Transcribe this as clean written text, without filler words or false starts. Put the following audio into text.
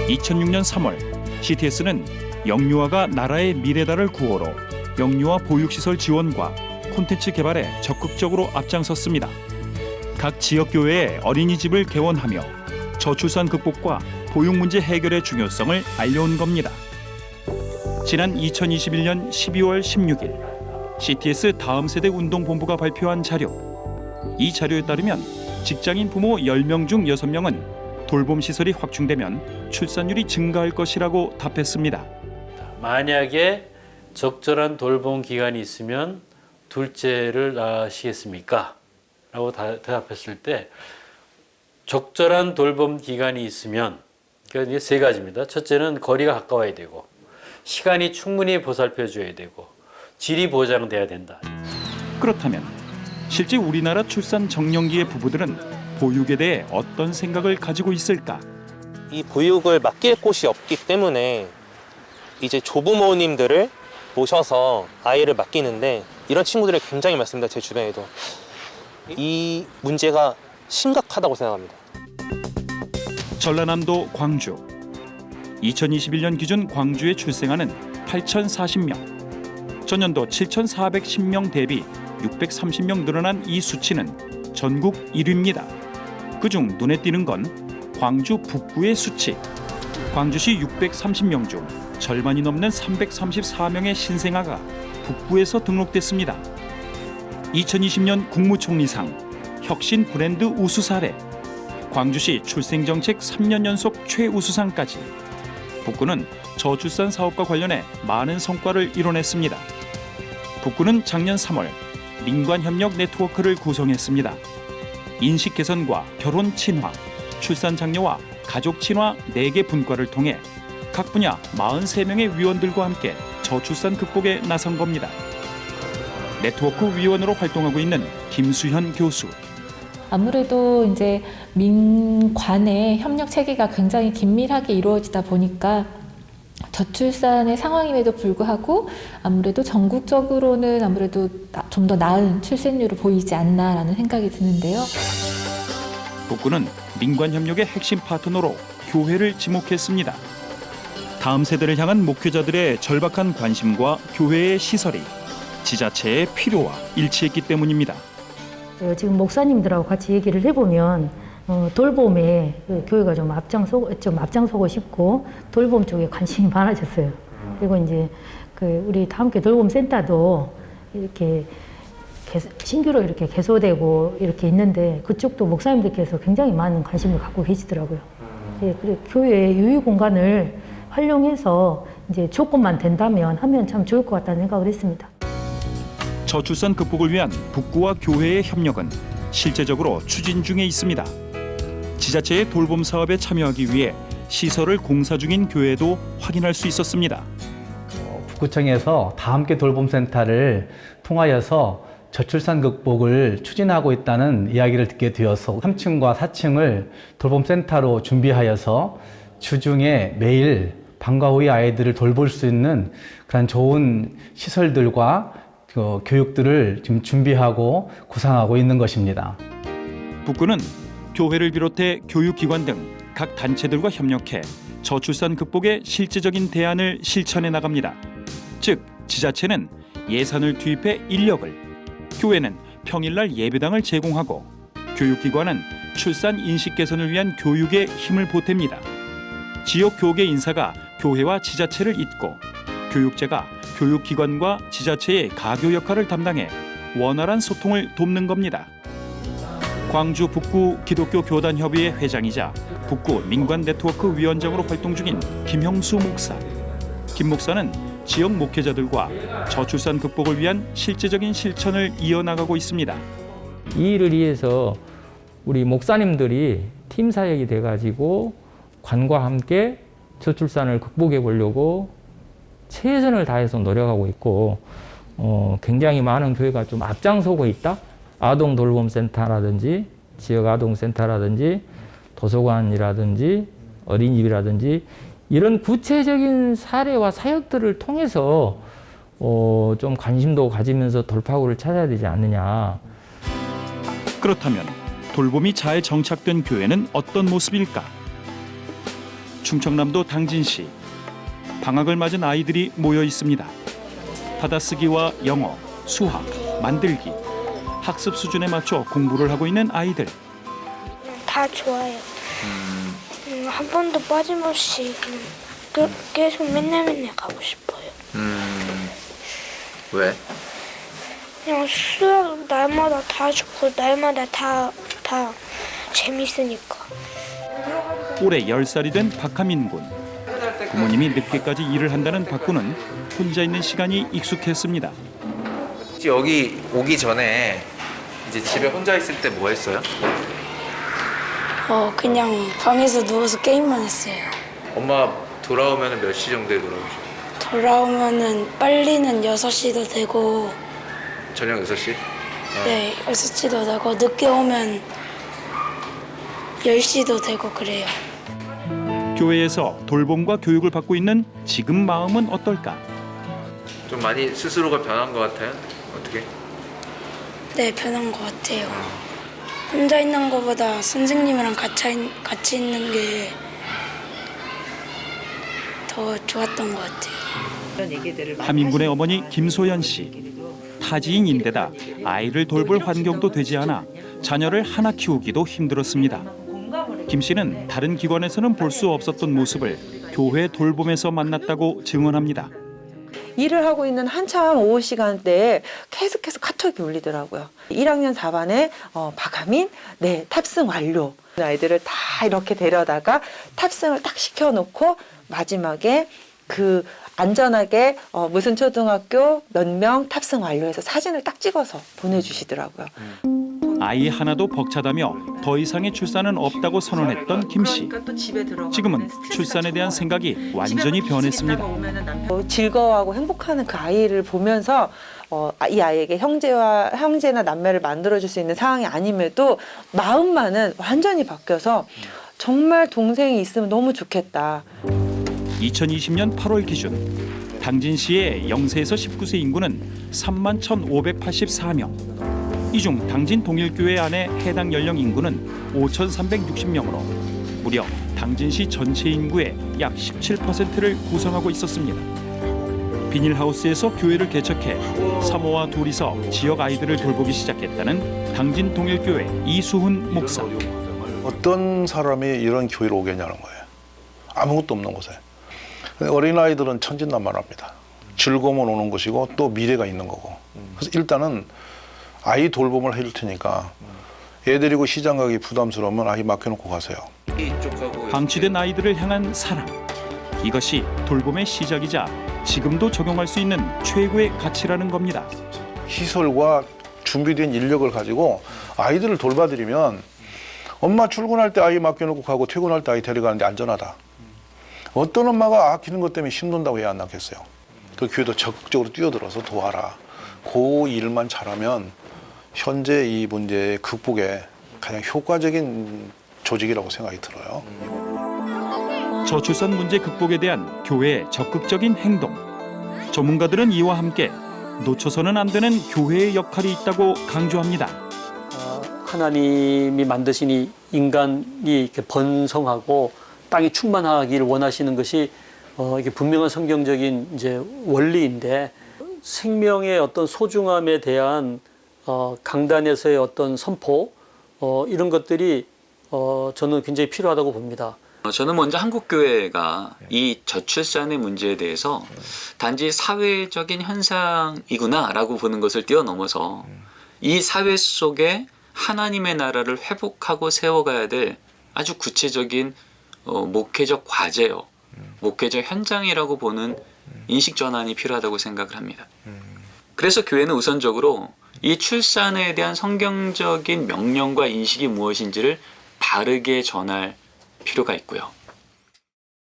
2006년 3월 CTS는 영유아가 나라의 미래다를 구호로 영유아 보육시설 지원과 콘텐츠 개발에 적극적으로 앞장섰습니다. 각 지역교회에 어린이집을 개원하며 저출산 극복과 보육 문제 해결의 중요성을 알려온 겁니다. 지난 2021년 12월 16일 CTS 다음 세대 운동본부가 발표한 자료. 이 자료에 따르면 직장인 부모 10명 중 6명은 돌봄 시설이 확충되면 출산율이 증가할 것이라고 답했습니다. 만약에 적절한 돌봄 기간이 있으면 둘째를 낳으시겠습니까? 라고 대답했을 때 적절한 돌봄 기간이 있으면 그러니까 세 가지입니다. 첫째는 거리가 가까워야 되고 시간이 충분히 보살펴줘야 되고 질이 보장돼야 된다. 그렇다면 실제 우리나라 출산 정년기의 부부들은 보육에 대해 어떤 생각을 가지고 있을까? 이 보육을 맡길 곳이 없기 때문에 이제 조부모님들을 모셔서 아이를 맡기는데 이런 친구들이 굉장히 많습니다. 제 주변에도. 이 문제가 심각하다고 생각합니다. 전라남도 광주. 2021년 기준 광주에 출생아는 8,040명. 전년도 7,410명 대비 630명 늘어난 이 수치는 전국 1위입니다. 그중 눈에 띄는 건 광주 북구의 수치. 광주시 630명 중 절반이 넘는 334명의 신생아가 북구에서 등록됐습니다. 2020년 국무총리상 혁신 브랜드 우수 사례, 광주시 출생정책 3년 연속 최우수상까지 북구는 저출산 사업과 관련해 많은 성과를 이뤄냈습니다. 북구는 작년 3월 민관협력 네트워크를 구성했습니다. 인식 개선과 결혼 친화, 출산 장려와 가족 친화 4개 분과를 통해 각 분야 43명의 위원들과 함께 저출산 극복에 나선 겁니다. 네트워크 위원으로 활동하고 있는 김수현 교수. 아무래도 이제 민관의 협력 체계가 굉장히 긴밀하게 이루어지다 보니까 저출산의 상황임에도 불구하고 아무래도 전국적으로는 아무래도 좀 더 나은 출생률을 보이지 않나라는 생각이 드는데요. 북구는 민관협력의 핵심 파트너로 교회를 지목했습니다. 다음 세대를 향한 목회자들의 절박한 관심과 교회의 시설이 지자체의 필요와 일치했기 때문입니다. 지금 목사님들하고 같이 얘기를 해보면 돌봄에 교회가 좀 앞장서고 싶고 돌봄 쪽에 관심이 많아졌어요. 그리고 이제 우리 다함께 돌봄센터도 이렇게 신규로 이렇게 개소되고 이렇게 있는데 그쪽도 목사님들께서 굉장히 많은 관심을 갖고 계시더라고요. 예, 그리고 교회의 유휴 공간을 활용해서 이제 조건만 된다면 하면 참 좋을 것 같다는 생각을 했습니다. 저출산 극복을 위한 북구와 교회의 협력은 실제적으로 추진 중에 있습니다. 지자체의 돌봄 사업에 참여하기 위해 시설을 공사 중인 교회도 확인할 수 있었습니다. 북구청에서 다함께 돌봄센터를 통하여서 저출산 극복을 추진하고 있다는 이야기를 듣게 되어서 3층과 4층을 돌봄센터로 준비하여서 주중에 매일 방과 후의 아이들을 돌볼 수 있는 그런 좋은 시설들과 교육들을 지금 준비하고 구상하고 있는 것입니다. 북구는 교회를 비롯해 교육기관 등 각 단체들과 협력해 저출산 극복의 실제적인 대안을 실천해 나갑니다. 즉, 지자체는 예산을 투입해 인력을, 교회는 평일날 예배당을 제공하고 교육기관은 출산 인식 개선을 위한 교육에 힘을 보탭니다. 지역 교계 인사가 교회와 지자체를 잇고 교육자가 교육기관과 지자체의 가교 역할을 담당해 원활한 소통을 돕는 겁니다. 광주 북구 기독교 교단협의회 회장이자 북구 민관 네트워크 위원장으로 활동 중인 김형수 목사. 김 목사는 지역 목회자들과 저출산 극복을 위한 실제적인 실천을 이어나가고 있습니다. 이 일을 위해서 우리 목사님들이 팀 사역이 돼가지고 관과 함께 저출산을 극복해 보려고 최선을 다해서 노력하고 있고 굉장히 많은 교회가 좀 앞장서고 있다. 아동돌봄센터라든지 지역아동센터라든지 도서관이라든지 어린이집이라든지 이런 구체적인 사례와 사역들을 통해서 좀 관심도 가지면서 돌파구를 찾아야 되지 않느냐. 그렇다면 돌봄이 잘 정착된 교회는 어떤 모습일까? 충청남도 당진시. 방학을 맞은 아이들이 모여 있습니다. 받아쓰기와 영어, 수학, 만들기, 학습 수준에 맞춰 공부를 하고 있는 아이들. 다 좋아요. 한 번도 빠짐없이 계속 맨날 가고 싶어요. 왜? 그냥 수학 날마다 다 좋고 날마다 다 재밌으니까. 올해 10살이 된 박하민 군. 부모님이 늦게까지 일을 한다는 박 군은 혼자 있는 시간이 익숙했습니다. 혹시 여기 오기 전에 이제 집에 혼자 있을 때 뭐 했어요? 그냥 방에서 누워서 게임만 했어요. 엄마 돌아오면 몇 시 정도에 돌아오셔? 돌아오면은 빨리는 6시도 되고, 저녁 6시? 네, 6시도 되고, 늦게 오면 10시도 되고 그래요. 교회에서 돌봄과 교육을 받고 있는 지금 마음은 어떨까? 좀 많이 스스로가 변한 것 같아요? 어떻게? 네, 변한 것 같아요. 혼자 있는 것보다 선생님이랑 같이 있는 게 더 좋았던 것 같아요. 하민군의 어머니 김소연 씨. 타지인인데다 아이를 돌볼 환경도 되지 않아 자녀를 하나 키우기도 힘들었습니다. 김 씨는 다른 기관에서는 볼 수 없었던 모습을 교회 돌봄에서 만났다고 증언합니다. 일을 하고 있는 한참 오후 시간대에 계속해서 카톡이 울리더라고요. 1학년 4반에 박하민, 네, 탑승 완료. 아이들을 다 이렇게 데려다가 탑승을 딱 시켜놓고 마지막에 그 안전하게 무슨 초등학교 몇 명 탑승 완료해서 사진을 딱 찍어서 보내주시더라고요. 아이 하나도 벅차다며 더 이상의 출산은 없다고 선언했던 김 씨. 지금은 출산에 대한 생각이 완전히 변했습니다. 즐거워하고 행복하는 그 아이를 보면서 이 아이에게 형제나 남매를 만들어줄 수 있는 상황이 아님에도 마음만은 완전히 바뀌어서 정말 동생이 있으면 너무 좋겠다. 2020년 8월 기준 당진시의 0세에서 19세 인구는 31,584명. 이 중 당진 동일교회 안에 해당 연령 인구는 5,360명으로 무려 당진시 전체 인구의 약 17%를 구성하고 있었습니다. 비닐하우스에서 교회를 개척해 사모와 둘이서 지역 아이들을 돌보기 시작했다는 당진 동일교회 이수훈 목사. 어떤 사람이 이런 교회로 오겠냐는 거예요. 아무것도 없는 곳에. 어린아이들은 천진난만합니다. 즐거움은 오는 것이고 또 미래가 있는 거고. 그래서 일단은 아이 돌봄을 해줄 테니까 애 데리고 시장 가기 부담스러우면 아이 맡겨놓고 가세요. 방치된 아이들을 향한 사랑. 이것이 돌봄의 시작이자 지금도 적용할 수 있는 최고의 가치라는 겁니다. 시설과 준비된 인력을 가지고 아이들을 돌봐드리면 엄마 출근할 때 아이 맡겨놓고 가고 퇴근할 때 아이 데려가는데 안전하다. 어떤 엄마가 아끼는 것 때문에 힘든다고 해 안 낳겠어요. 그 교회도 적극적으로 뛰어들어서 도와라. 그 일만 잘하면 현재 이 문제의 극복에 가장 효과적인 조직이라고 생각이 들어요. 저출산 문제 극복에 대한 교회의 적극적인 행동. 전문가들은 이와 함께 놓쳐서는 안 되는 교회의 역할이 있다고 강조합니다. 하나님이 만드신 이 인간이 이렇게 번성하고 땅이 충만하기를 원하시는 것이 이게 분명한 성경적인 이제 원리인데 생명의 어떤 소중함에 대한 강단에서의 어떤 선포 이런 것들이 저는 굉장히 필요하다고 봅니다. 저는 먼저 한국교회가 이 저출산의 문제에 대해서 단지 사회적인 현상이구나라고 보는 것을 뛰어넘어서 이 사회 속에 하나님의 나라를 회복하고 세워가야 될 아주 구체적인 목회적 과제요, 목회적 현장이라고 보는 인식 전환이 필요하다고 생각을 합니다. 그래서 교회는 우선적으로 이 출산에 대한 성경적인 명령과 인식이 무엇인지를 바르게 전할 필요가 있고요.